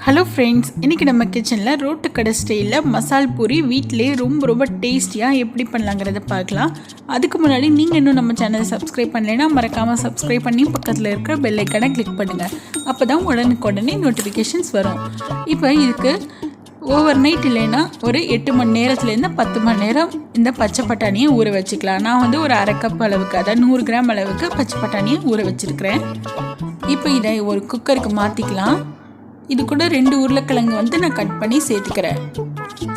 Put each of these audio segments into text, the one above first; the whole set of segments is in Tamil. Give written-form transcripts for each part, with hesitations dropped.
ஹலோ ஃப்ரெண்ட்ஸ், இன்றைக்கி நம்ம கிச்சனில் ரோட்டு கடை ஸ்டைலில் மசால் பூரி வீட்டிலே ரொம்ப டேஸ்டியாக எப்படி பண்ணலாங்கிறத பார்க்கலாம். அதுக்கு முன்னாடி நீங்கள் இன்னும் நம்ம சேனலை சப்ஸ்கிரைப் பண்ணலைன்னா மறக்காமல் சப்ஸ்கிரைப் பண்ணி பக்கத்தில் இருக்கிற பெல் ஐக்கானை கிளிக் பண்ணுங்கள். அப்போ தான் உடனுக்குடனே நோட்டிஃபிகேஷன்ஸ் வரும். இப்போ இதுக்கு ஓவர் நைட் இல்லைன்னா ஒரு 8 மணி நேரத்துலேருந்து 10 மணி நேரம் இந்த பச்சை பட்டாணியை ஊற வச்சுக்கலாம். நான் வந்து ஒரு அரை கப் அளவுக்கு, அதாவது 100 கிராம் அளவுக்கு பச்சை பட்டாணியை ஊற வச்சுருக்கிறேன். இப்போ இதை ஒரு குக்கருக்கு மாற்றிக்கலாம். இது கூட 2 உருளைக்கிழங்கு வந்து நான் கட் பண்ணி சேர்த்துக்கிறேன்.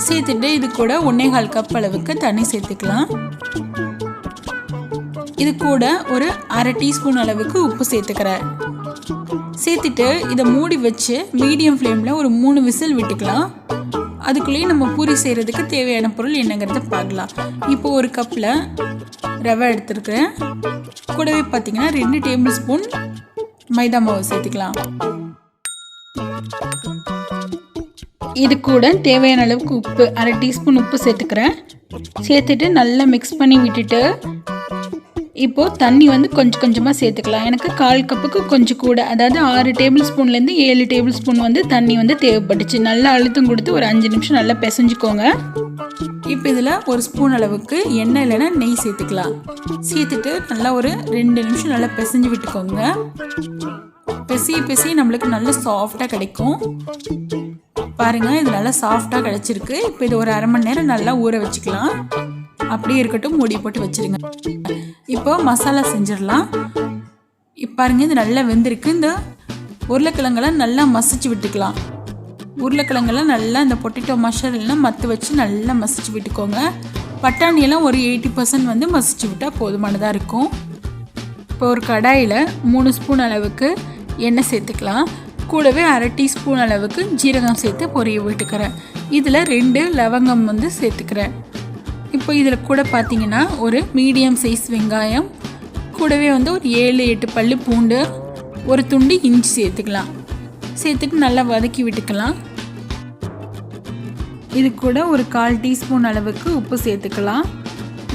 சேர்த்துட்டு இது கூட 1.25 கப் அளவுக்கு தண்ணி சேர்த்துக்கலாம். இது கூட ஒரு அரை டீஸ்பூன் அளவுக்கு உப்பு சேர்த்துக்கிறேன். சேர்த்துட்டு இதை மூடி வச்சு மீடியம் ஃப்ளேமில் ஒரு 3 விசில் விட்டுக்கலாம். அதுக்குள்ளேயே நம்ம பூரி செய்கிறதுக்கு தேவையான பொருள் என்னங்கிறத பார்க்கலாம். இப்போ ஒரு கப்பில் ரவை எடுத்துருக்கிறேன். கூடவே பார்த்திங்கன்னா 2 டேபிள் ஸ்பூன் மைதா மாவு சேர்த்துக்கலாம். இது கூட தேவையான அளவுக்கு உப்பு, அரை டீஸ்பூன் உப்பு சேர்த்துக்கிறேன். சேர்த்துட்டு நல்லா மிக்ஸ் பண்ணி விட்டுட்டு இப்போது தண்ணி வந்து கொஞ்சமாக சேர்த்துக்கலாம். எனக்கு 1/4 கப்புக்கு கொஞ்சம் கூட, அதாவது 6 டேபிள் ஸ்பூன்லேருந்து 7 டேபிள் ஸ்பூன் வந்து தண்ணி வந்து தேவைப்பட்டுச்சு. நல்லா அழுத்தம் கொடுத்து ஒரு 5 நிமிஷம் நல்லா பிசைஞ்சுக்கோங்க. இப்போ இதில் 1 ஸ்பூன் அளவுக்கு எண்ணெய் இல்லைன்னா நெய் சேர்த்துக்கலாம். சேர்த்துட்டு நல்லா ஒரு 2 நிமிஷம் நல்லா பிசைஞ்சு விட்டுக்கோங்க. பெசி நம்மளுக்கு நல்ல சாஃப்டாக கிடைக்கும். பாருங்கள், இது நல்லா சாஃப்டாக கிடச்சிருக்கு. இப்போ இது ஒரு அரை மணி நேரம் நல்லா ஊற வச்சுக்கலாம். அப்படியே இருக்கட்டும், மூடி போட்டு வச்சுருங்க. இப்போ மசாலா செஞ்சிடலாம். இப்போ பாருங்கள், இது நல்லா வெந்திருக்கு. இந்த உருளைக்கிழங்கெல்லாம் நல்லா மசிச்சு விட்டுக்கலாம். உருளைக்கிழங்கெல்லாம் நல்லா இந்த பொட்டேட்டோ மஷரெல்லாம் மற்ற வச்சு நல்லா மசிச்சு விட்டுக்கோங்க. பட்டாணியெல்லாம் ஒரு 80% வந்து மசிச்சு விட்டால் போதுமானதாக இருக்கும். இப்போ ஒரு கடாயில் 3 ஸ்பூன் அளவுக்கு எண்ணெய் சேர்த்துக்கலாம். கூடவே அரை டீஸ்பூன் அளவுக்கு ஜீரகம் சேர்த்து பொரிய விட்டுக்கிறேன். இதில் 2 லவங்கம் வந்து சேர்த்துக்கிறேன். இப்போ இதில் கூட பார்த்திங்கன்னா ஒரு மீடியம் சைஸ் வெங்காயம், கூடவே வந்து ஒரு 7-8 பல்லு பூண்டு, ஒரு துண்டு இஞ்சி சேர்த்துக்கலாம். சேர்த்துட்டு நல்லா வதக்கி விட்டுக்கலாம். இது கூட ஒரு 1/4 டீஸ்பூன் அளவுக்கு உப்பு சேர்த்துக்கலாம்.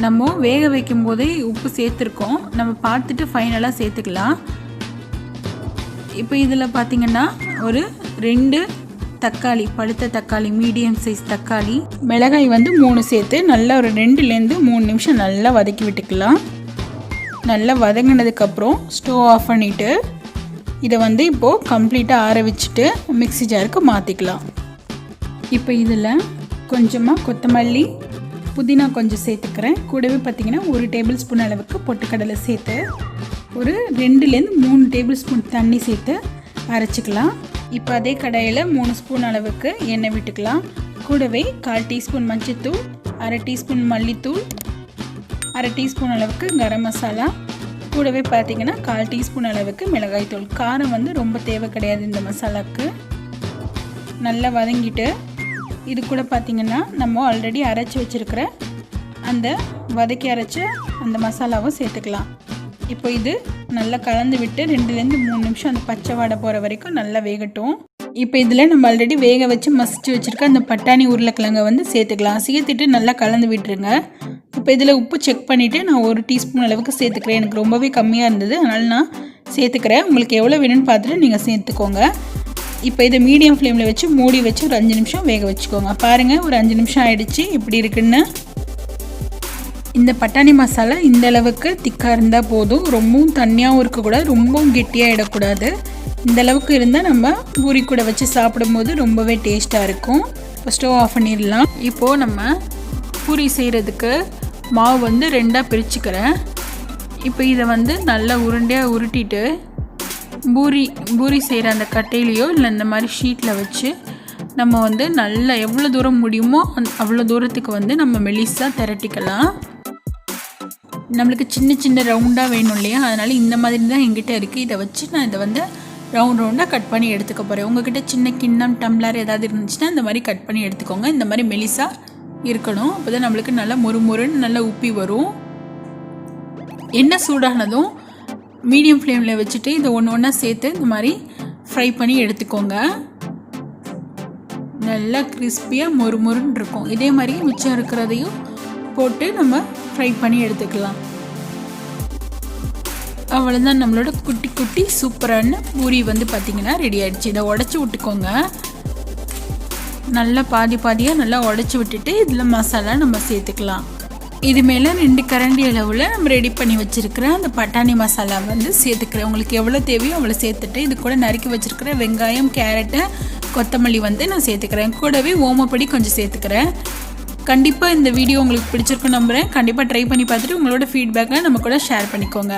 நம்ம வேக வைக்கும் போதே உப்பு சேர்த்துருக்கோம், நம்ம பார்த்துட்டு ஃபைனலாக சேர்த்துக்கலாம். இப்போ இதில் பார்த்திங்கன்னா ஒரு 2 தக்காளி, பழுத்த தக்காளி, மீடியம் சைஸ் தக்காளி, மிளகாய் வந்து 3 சேர்த்து நல்லா ஒரு 2லேருந்து 3 நிமிஷம் நல்லா வதக்கி விட்டுக்கலாம். நல்லா வதங்கினதுக்கப்புறம் ஸ்டவ் ஆஃப் பண்ணிவிட்டு இதை வந்து இப்போது கம்ப்ளீட்டாக ஆற வச்சுட்டு மிக்ஸி ஜாருக்கு மாற்றிக்கலாம். இப்போ இதில் கொஞ்சமாக கொத்தமல்லி, புதினா கொஞ்சம் சேர்த்துக்கிறேன். கூடவே பார்த்திங்கன்னா 1 டேபிள் ஸ்பூன் அளவுக்கு பொட்டுக்கடலை சேர்த்து ஒரு 2லேருந்து 3 டேபிள் ஸ்பூன் தண்ணி சேர்த்து அரைச்சிக்கலாம். இப்போ அதே கடாயில் 3 ஸ்பூன் அளவுக்கு எண்ணெய் விட்டுக்கலாம். கூடவே 1/4 டீஸ்பூன் மஞ்சள்தூள், அரை டீஸ்பூன் மல்லித்தூள், அரை டீஸ்பூன் அளவுக்கு கரம் மசாலா, கூடவே பார்த்திங்கன்னா 1/4 டீஸ்பூன் அளவுக்கு மிளகாய் தூள். காரம் வந்து ரொம்ப தேவை கிடையாது இந்த மசாலாவுக்கு. நல்லா வதங்கிட்டு இது கூட பார்த்திங்கன்னா நம்ம ஆல்ரெடி அரைச்சி வச்சுருக்கிற அந்த வதக்கி அரைச்ச அந்த மசாலாவும் சேர்த்துக்கலாம். இப்போ இது நல்லா கலந்து விட்டு 2லேருந்து 3 நிமிஷம் அந்த பச்சை வாடை போகிற வரைக்கும் நல்லா வேகட்டும். இப்போ இதில் நம்ம ஆல்ரெடி வேக வச்சு மசிச்சு வச்சுருக்க அந்த பட்டாணி உருளைக்கிழங்கை வந்து சேர்த்துக்கலாம். சேர்த்துட்டு நல்லா கலந்து விட்டுருங்க. இப்போ இதில் உப்பு செக் பண்ணிவிட்டு நான் 1 டீஸ்பூன் அளவுக்கு சேர்த்துக்கிறேன். எனக்கு ரொம்பவே கம்மியாக இருந்தது, அதனால் நான் சேர்த்துக்கிறேன். உங்களுக்கு எவ்வளோ வேணும்னு பார்த்துட்டு நீங்கள் சேர்த்துக்கோங்க. இப்போ இதை மீடியம் ஃப்ளேமில் வச்சு மூடி வச்சு ஒரு 5 நிமிஷம் வேக வச்சுக்கோங்க. பாருங்கள், ஒரு 5 நிமிஷம் ஆகிடுச்சு. இப்படி இருக்குன்னு இந்த பட்டாணி மசாலா இந்த அளவுக்கு திக்காக இருந்தால் போதும். ரொம்பவும் தண்ணியாகவும் இருக்கக்கூடாது, ரொம்பவும் கெட்டியாக இடக்கூடாது. இந்த அளவுக்கு இருந்தால் நம்ம பூரி கூட வச்சு சாப்பிடும்போது ரொம்பவே டேஸ்ட்டாக இருக்கும். இப்போ ஸ்டவ் ஆஃப் பண்ணிடலாம். இப்போது நம்ம பூரி செய்கிறதுக்கு மாவு வந்து 2ஆக பிரிச்சுக்கிறேன். இப்போ இதை வந்து நல்லா உருண்டையாக உருட்டிட்டு பூரி செய்கிற அந்த கட்டையிலையோ இல்லை இந்த மாதிரி ஷீட்டில் வச்சு நம்ம வந்து நல்லா எவ்வளோ தூரம் முடியுமோ அவ்வளோ தூரத்துக்கு வந்து நம்ம மெலிசாக திரட்டிக்கலாம். நம்மளுக்கு சின்ன ரவுண்டாக வேணும் இல்லையா, அதனால் இந்த மாதிரி தான் என்கிட்ட இருக்குது. இதை வச்சு நான் இதை வந்து ரவுண்டாக கட் பண்ணி எடுத்துக்க போகிறேன். உங்கள்கிட்ட சின்ன கிண்ணம், டம்ளர் ஏதாவது இருந்துச்சுன்னா இந்த மாதிரி கட் பண்ணி எடுத்துக்கோங்க. இந்த மாதிரி மெலிசாக இருக்கணும். அப்போ தான் நம்மளுக்கு நல்லா மொறுன்னு நல்லா உப்பி வரும். எண்ணெய் சூடானதும் மீடியம் ஃப்ளேமில் வச்சுட்டு இதை ஒன்றா சேர்த்து இந்த மாதிரி ஃப்ரை பண்ணி எடுத்துக்கோங்க. நல்லா கிறிஸ்பியாக மொறுன்னு இருக்கும். இதே மாதிரி மிச்சம் இருக்கிறதையும் போட்டு நம்ம ஃப்ரை பண்ணி எடுத்துக்கலாம். அவ்வளோதான், நம்மளோட குட்டி சூப்பரான பூரி வந்து பார்த்திங்கன்னா ரெடி ஆகிடுச்சு. இதை உடச்சி விட்டுக்கோங்க. நல்லா பாதி பாதியாக நல்லா உடச்சி விட்டுட்டு இதில் மசாலா நம்ம சேர்த்துக்கலாம். இது மேலே 2 கரண்டி அளவில் நம்ம ரெடி பண்ணி வச்சுருக்கிற அந்த பட்டாணி மசாலா வந்து சேர்த்துக்கிறேன். உங்களுக்கு எவ்வளோ தேவையோ அவ்வளோ சேர்த்துட்டு இது கூட நறுக்கி வச்சுருக்கிற வெங்காயம், கேரட்டு, கொத்தமல்லி வந்து நான் சேர்த்துக்கிறேன். கூடவே ஓமப்பொடி கொஞ்சம் சேர்த்துக்கிறேன். கண்டிப்பாக இந்த வீடியோ உங்களுக்கு பிடிச்சிருக்கும் நம்புகிறேன். கண்டிப்பாக ட்ரை பண்ணி பார்த்துட்டு உங்களோட ஃபீட்பேக்கை நம்ம கூட ஷேர் பண்ணிக்கோங்க.